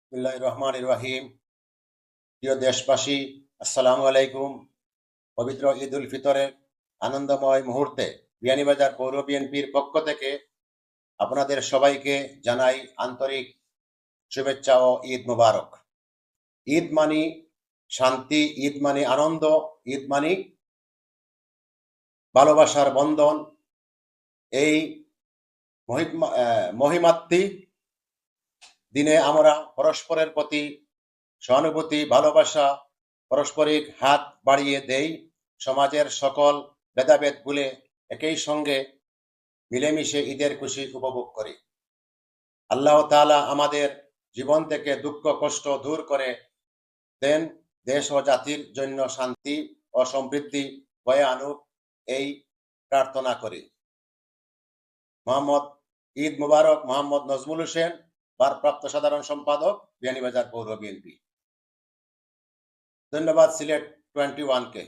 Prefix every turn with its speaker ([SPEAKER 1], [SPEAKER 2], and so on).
[SPEAKER 1] বিসমিল্লাহির রহমানির রহিম। প্রিয় দেশবাসী, আসসালামু আলাইকুম। পবিত্র ঈদ উল ফিতরের আনন্দময় মুহূর্তে বিয়ানীবাজার পৌর বিএনপির পক্ষ থেকে আপনাদের সবাইকে জানাই আন্তরিক শুভেচ্ছা ও ঈদ মুবারক। ঈদ মানি শান্তি, ঈদ মানি আনন্দ, ঈদ মানি ভালোবাসার বন্ধন। এই মহিমাত্মিক দিনে আমরা পরস্পরের প্রতি সহানুভূতি, ভালোবাসা, পারস্পরিক হাত বাড়িয়ে দেই। সমাজের সকল ভেদাভেদ ভুলে একই সঙ্গে মিলেমিশে ঈদের খুশি উপভোগ করি। আল্লাহ তাআলা আমাদের জীবন থেকে দুঃখ কষ্ট দূর করে দেন, দেশ ও জাতির জন্য শান্তি ও সমৃদ্ধি বয়ে আনুক, এই প্রার্থনা করি। মোহাম্মদ ঈদ মুবারক। মোহাম্মদ নজমুল হোসেন, ভারপ্রাপ্ত সাধারণ সম্পাদক, বিয়ানীবাজার পৌর বিএনপি। ধন্যবাদ সিলেট 21 কে।